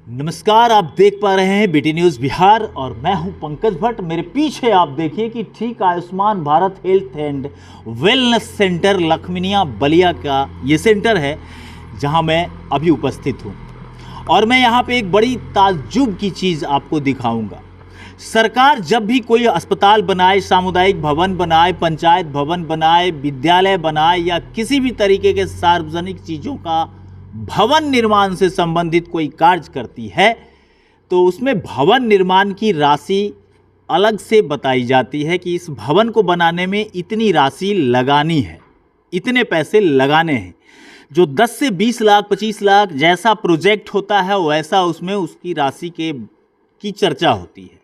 नमस्कार, आप देख पा रहे हैं बीटी न्यूज़ बिहार और मैं हूं पंकज भट्ट। मेरे पीछे आप देखिए कि ठीक Ayushman Bharat health and wellness centre Lakhminia Ballia का ये सेंटर है जहां मैं अभी उपस्थित हूं और मैं यहां पे एक बड़ी ताज्जुब की चीज़ आपको दिखाऊंगा। सरकार जब भी कोई अस्पताल बनाए, सामुदायिक भवन बनाए, पंचायत भवन बनाए, विद्यालय बनाए या किसी भी तरीके के सार्वजनिक चीज़ों का भवन निर्माण से संबंधित कोई कार्य करती है तो उसमें भवन निर्माण की राशि अलग से बताई जाती है कि इस भवन को बनाने में इतनी राशि लगानी है, इतने पैसे लगाने हैं। जो 10 से 20 लाख 25 लाख जैसा प्रोजेक्ट होता है वैसा उसमें उसकी राशि की चर्चा होती है।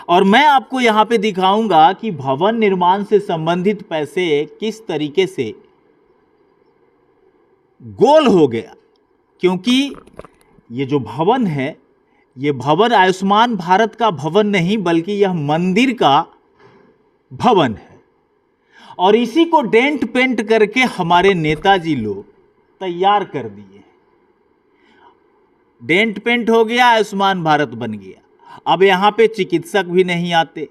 और मैं आपको यहाँ पे दिखाऊंगा कि भवन निर्माण से संबंधित पैसे किस तरीके से गोल हो गया, क्योंकि ये जो भवन है ये भवन आयुष्मान भारत का भवन नहीं बल्कि यह मंदिर का भवन है। और इसी को डेंट पेंट करके हमारे नेताजी लोग तैयार कर दिए। डेंट पेंट हो गया, आयुष्मान भारत बन गया। अब यहाँ पे चिकित्सक भी नहीं आते।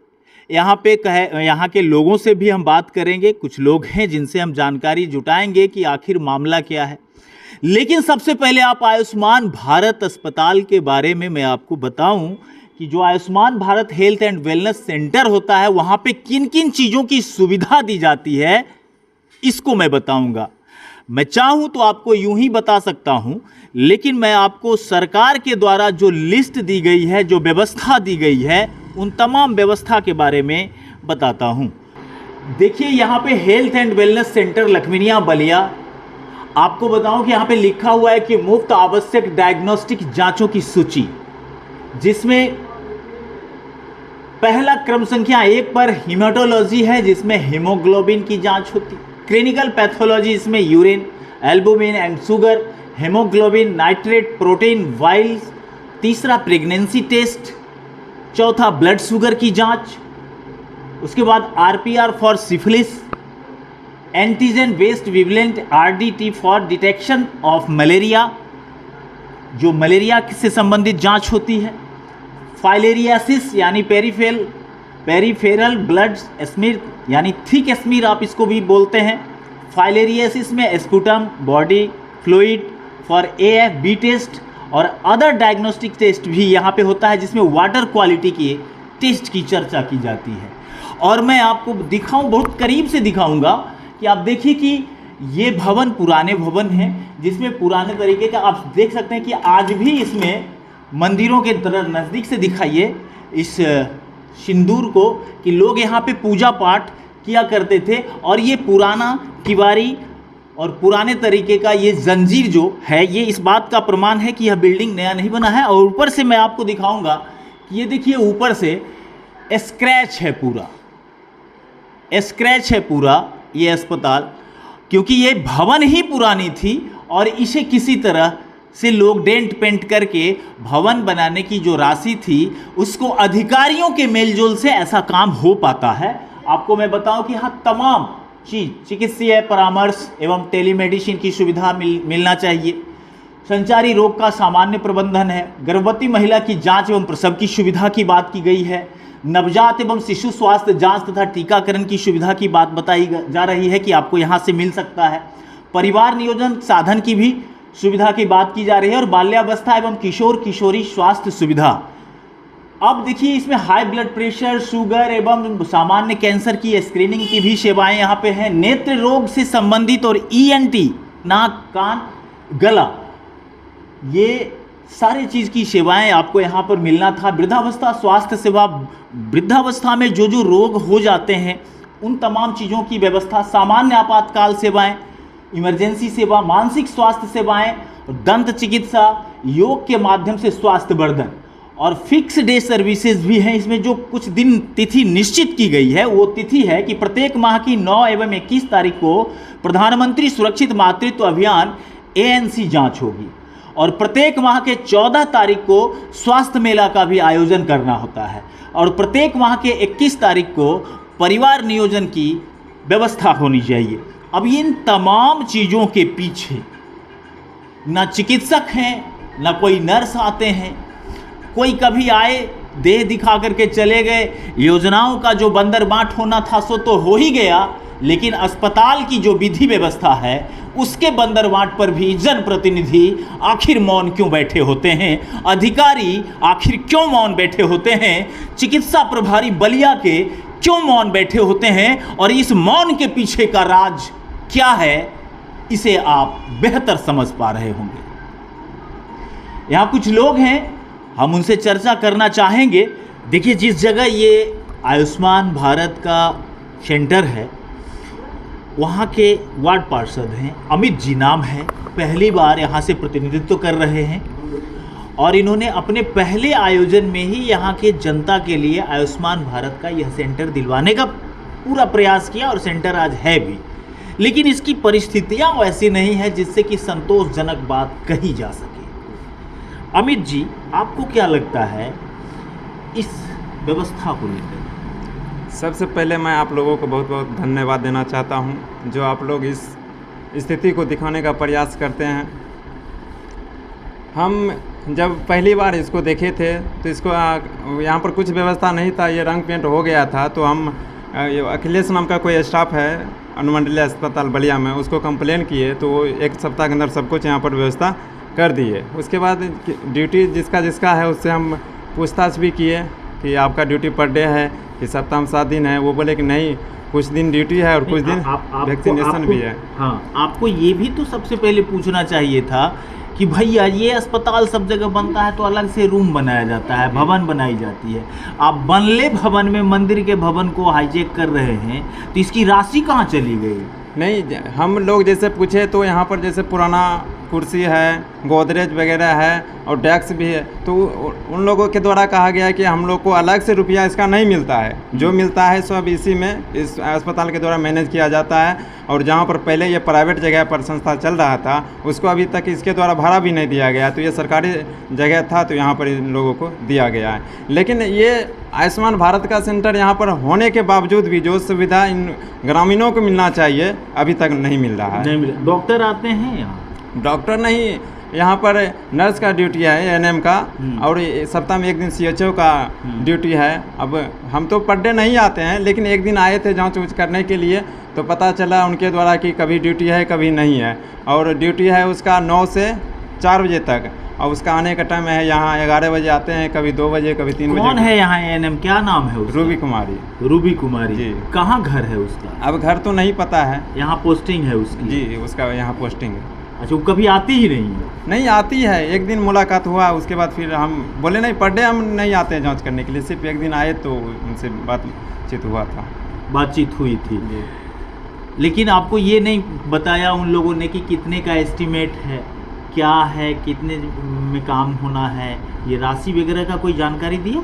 यहाँ के लोगों से भी हम बात करेंगे। कुछ लोग हैं जिनसे हम जानकारी जुटाएंगे कि आखिर मामला क्या है। लेकिन सबसे पहले आप आयुष्मान भारत अस्पताल के बारे में मैं आपको बताऊं कि जो Ayushman Bharat health and wellness centre होता है वहाँ पे किन किन चीज़ों की सुविधा दी जाती है, इसको मैं बताऊंगा। मैं चाहूँ तो आपको यूं ही बता सकता हूँ, लेकिन मैं आपको सरकार के द्वारा जो लिस्ट दी गई है, जो व्यवस्था दी गई है, उन तमाम व्यवस्था के बारे में बताता हूं। देखिए यहाँ पे health and wellness centre Lakhminia Ballia, आपको बताऊं कि यहाँ पे लिखा हुआ है कि मुफ्त आवश्यक डायग्नोस्टिक जांचों की सूची, जिसमें पहला क्रम संख्या 1 पर हीमेटोलॉजी है जिसमें हीमोग्लोबिन की जांच होती। क्लिनिकल पैथोलॉजी इसमें urine, albumin and sugar, haemoglobin, nitrate, protein, वाइल्स। तीसरा प्रेगनेंसी टेस्ट। चौथा ब्लड शुगर की जांच। उसके बाद RPR for syphilis, antigen based vigilant RDT for detection of malaria, जो मलेरिया से संबंधित जांच होती है। फाइलेरियासिस यानी पेरिफेरल ब्लड स्मीर यानी थिक स्मीर आप इसको भी बोलते हैं। फाइलेरियासिस में sputum body fluid for AFB test और अदर डायग्नोस्टिक टेस्ट भी यहाँ पे होता है, जिसमें वाटर क्वालिटी के टेस्ट की चर्चा की जाती है। और मैं आपको दिखाऊं, बहुत करीब से दिखाऊंगा कि आप देखिए कि ये भवन पुराने भवन हैं, जिसमें पुराने तरीके का आप देख सकते हैं कि आज भी इसमें मंदिरों के तरह नज़दीक से दिखाइए इस सिंदूर को कि लोग यहाँ पे पूजा पाठ किया करते थे। और ये पुराना किवारी और पुराने तरीके का ये जंजीर जो है, ये इस बात का प्रमाण है कि यह बिल्डिंग नया नहीं बना है। और ऊपर से मैं आपको दिखाऊंगा कि ये देखिए ऊपर से स्क्रैच है, पूरा स्क्रैच है पूरा ये अस्पताल, क्योंकि ये भवन ही पुरानी थी और इसे किसी तरह से लोग डेंट पेंट करके भवन बनाने की जो राशि थी उसको अधिकारियों के मेलजोल से ऐसा काम हो पाता है। आपको मैं बताऊं कि हाँ, तमाम चीज़, चिकित्सीय परामर्श एवं टेलीमेडिसिन की सुविधा मिलना चाहिए। संचारी रोग का सामान्य प्रबंधन है। गर्भवती महिला की जांच एवं प्रसव की सुविधा की बात की गई है। नवजात एवं शिशु स्वास्थ्य जांच तथा टीकाकरण की सुविधा की बात बताई जा रही है कि आपको यहाँ से मिल सकता है। परिवार नियोजन साधन की भी सुविधा की बात की जा रही है और बाल्यावस्था एवं किशोर किशोरी स्वास्थ्य सुविधा। अब देखिए इसमें हाई ब्लड प्रेशर, शुगर एवं सामान्य कैंसर की स्क्रीनिंग की भी सेवाएं यहाँ पे हैं। नेत्र रोग से संबंधित और ENT, नाक कान गला, ये सारी चीज़ की सेवाएं आपको यहाँ पर मिलना था। वृद्धावस्था स्वास्थ्य सेवा, वृद्धावस्था में जो जो रोग हो जाते हैं उन तमाम चीज़ों की व्यवस्था। सामान्य आपातकाल सेवाएं, इमरजेंसी सेवा, मानसिक स्वास्थ्य सेवाएं, दंत चिकित्सा, योग के माध्यम से स्वास्थ्य वर्धन और फिक्स डे सर्विसेज भी हैं। इसमें जो कुछ दिन तिथि निश्चित की गई है वो तिथि है कि प्रत्येक माह की 9 एवं 21 तारीख को प्रधानमंत्री सुरक्षित मातृत्व अभियान ANC जांच होगी और प्रत्येक माह के 14 तारीख को स्वास्थ्य मेला का भी आयोजन करना होता है और प्रत्येक माह के 21 तारीख को परिवार नियोजन की व्यवस्था होनी चाहिए। अब इन तमाम चीज़ों के पीछे ना चिकित्सक हैं, ना कोई नर्स आते हैं, कोई कभी आए देह दिखा करके चले गए। योजनाओं का जो बंदर बांट होना था सो तो हो ही गया, लेकिन अस्पताल की जो विधि व्यवस्था है उसके बंदर बांट पर भी जनप्रतिनिधि आखिर मौन क्यों बैठे होते हैं, अधिकारी आखिर क्यों मौन बैठे होते हैं, चिकित्सा प्रभारी बलिया के क्यों मौन बैठे होते हैं, और इस मौन के पीछे का राज क्या है, इसे आप बेहतर समझ पा रहे होंगे। यहाँ कुछ लोग हैं, हम उनसे चर्चा करना चाहेंगे। देखिए, जिस जगह ये आयुष्मान भारत का सेंटर है वहाँ के वार्ड पार्षद हैं, अमित जी नाम है, पहली बार यहाँ से प्रतिनिधित्व कर रहे हैं और इन्होंने अपने पहले आयोजन में ही यहाँ के जनता के लिए आयुष्मान भारत का यह सेंटर दिलवाने का पूरा प्रयास किया और सेंटर आज है भी। लेकिन इसकी परिस्थितियाँ वैसी नहीं है जिससे कि संतोषजनक बात कही जा सके। अमित जी, आपको क्या लगता है इस व्यवस्था को लेकर? सबसे पहले मैं आप लोगों को बहुत बहुत धन्यवाद देना चाहता हूं, जो आप लोग इस स्थिति को दिखाने का प्रयास करते हैं। हम जब पहली बार इसको देखे थे तो इसको यहाँ पर कुछ व्यवस्था नहीं था, ये रंग पेंट हो गया था। तो हम अखिलेश नाम का कोई स्टाफ है अनुमंडलीय अस्पताल बलिया में, उसको कंप्लेन किए तो वो एक सप्ताह के अंदर सब कुछ यहाँ पर व्यवस्था कर दिए। उसके बाद ड्यूटी जिसका जिसका है उससे हम पूछताछ भी किए कि आपका ड्यूटी पर डे है कि सप्ताह में 7 दिन है। वो बोले कि नहीं, कुछ दिन ड्यूटी है और कुछ दिन वैक्सीनेशन भी है। हाँ, आपको ये भी तो सबसे पहले पूछना चाहिए था कि भैया ये अस्पताल सब जगह बनता है तो अलग से रूम बनाया जाता है, भवन बनाई जाती है। आप बनले भवन में मंदिर के भवन को हाईजैक कर रहे हैं, तो इसकी राशि कहाँ चली गई? नहीं, हम लोग जैसे पूछे तो यहाँ पर जैसे पुराना कुर्सी है, गोदरेज वगैरह है और डेस्क भी है, तो उन लोगों के द्वारा कहा गया है कि हम लोग को अलग से रुपया इसका नहीं मिलता है, जो मिलता है सब इसी में इस अस्पताल के द्वारा मैनेज किया जाता है। और जहाँ पर पहले ये प्राइवेट जगह पर संस्था चल रहा था उसको अभी तक इसके द्वारा भाड़ा भी नहीं दिया गया, तो ये सरकारी जगह था तो यहाँ पर इन लोगों को दिया गया है। लेकिन ये आयुष्मान भारत का सेंटर यहाँ पर होने के बावजूद भी जो सुविधा इन ग्रामीणों को मिलना चाहिए अभी तक नहीं मिल रहा है। नहीं मिला। डॉक्टर आते हैं यहाँ? डॉक्टर नहीं, यहाँ पर नर्स का ड्यूटी है, एएनएम का, और सप्ताह में एक दिन सीएचओ का ड्यूटी है। अब हम तो पर डे नहीं आते हैं, लेकिन एक दिन आए थे जांच उच करने के लिए, तो पता चला उनके द्वारा कि कभी ड्यूटी है कभी नहीं है। और ड्यूटी है उसका 9 से 4 बजे तक, और उसका आने का टाइम है यहाँ 11 बजे आते हैं, कभी 2 बजे कभी 3 बजे। कौन है यहाँ एएनएम, क्या नाम है उसका? रूबी कुमारी। रूबी कुमारी जी। कहाँ घर है उसका? अब घर तो नहीं पता है। यहाँ पोस्टिंग है उसकी? जी, उसका यहाँ पोस्टिंग है। अच्छा, वो कभी आती ही नहीं है? नहीं आती है, एक दिन मुलाकात हुआ, उसके बाद फिर हम बोले नहीं, पर डे हम नहीं आते हैं जांच करने के लिए, सिर्फ एक दिन आए तो उनसे बातचीत हुआ था। बातचीत हुई थी। लेकिन आपको ये नहीं बताया उन लोगों ने कि कितने का एस्टिमेट है, क्या है, कितने में काम होना है, ये राशि वगैरह का कोई जानकारी दिया?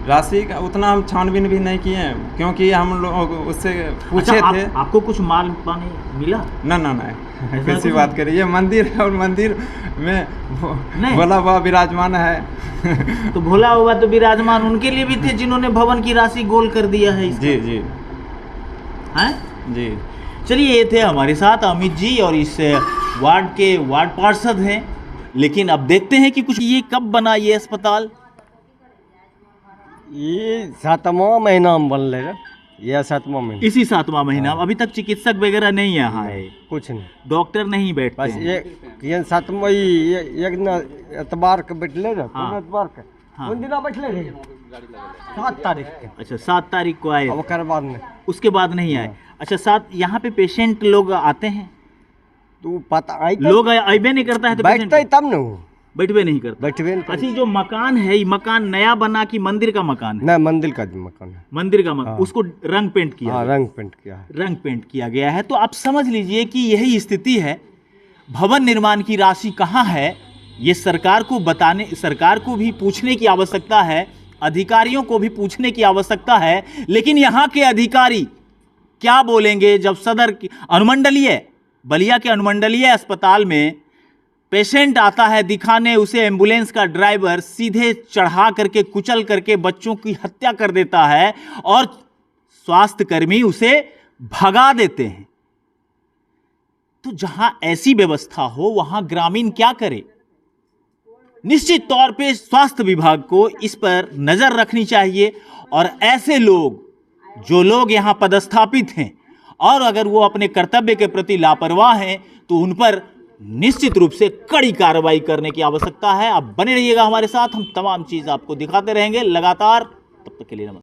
राशि का उतना हम छानबीन भी नहीं किए, क्योंकि हम लोग उससे पूछे थे। आपको कुछ माल पानी मिला? ना ना ना, कैसी बात करिए, मंदिर है और मंदिर में भोला बाबा विराजमान है। तो भोला बाबा तो विराजमान उनके लिए भी थे जिन्होंने भवन की राशि गोल कर दिया है इसका। जी जी हैं जी। चलिए, ये थे हमारे साथ अमित जी और इस वार्ड के वार्ड पार्षद हैं। लेकिन अब देखते हैं कि कुछ ये कब बना ये अस्पताल? ये 7वां महीना में बनले रे, ये 7वां महीना। इसी 7वां महीना। अभी तक चिकित्सक वगैरह नहीं यहाँ है, कुछ नहीं, डॉक्टर नहीं बैठते बस हैं। ये 7वां एक न एतबार के बैठले रे, हाँ। एतबार के हाँ। उन दिना बैठले रे 7 तारीख के। अच्छा, 7 तारीख को आए, अब ओकर बाद में उसके बाद नहीं आए। अच्छा, 7 यहाँ पे पेशेंट लोग आते हैं? तू पता आई लोग अबे नहीं करता है तो बैठते पेशेंट तब न हो, बैठवे नहीं करता। बैठवे अच्छा, जो मकान है, ये मकान नया बना कि मंदिर का मकान है? ना, मंदिर का मकान है। मंदिर का मकान। हाँ। उसको रंग पेंट किया? हाँ, रंग पेंट किया है। रंग पेंट किया गया है। तो आप समझ लीजिए कि यही स्थिति है। भवन निर्माण की राशि कहाँ है, ये सरकार को बताने, सरकार को भी पूछने की आवश्यकता है, अधिकारियों को भी पूछने की आवश्यकता है। लेकिन यहाँ के अधिकारी क्या बोलेंगे जब सदर अनुमंडलीय बलिया के अनुमंडलीय अस्पताल में पेशेंट आता है दिखाने, उसे एम्बुलेंस का ड्राइवर सीधे चढ़ा करके कुचल करके बच्चों की हत्या कर देता है और स्वास्थ्यकर्मी उसे भगा देते हैं। तो जहां ऐसी व्यवस्था हो वहां ग्रामीण क्या करे? निश्चित तौर पे स्वास्थ्य विभाग को इस पर नजर रखनी चाहिए और ऐसे लोग जो लोग यहां पदस्थापित हैं और अगर वो अपने कर्तव्य के प्रति लापरवाह हैं तो उन पर निश्चित रूप से कड़ी कार्रवाई करने की आवश्यकता है। आप बने रहिएगा हमारे साथ, हम तमाम चीज आपको दिखाते रहेंगे लगातार। तब तक के लिए नमस्कार।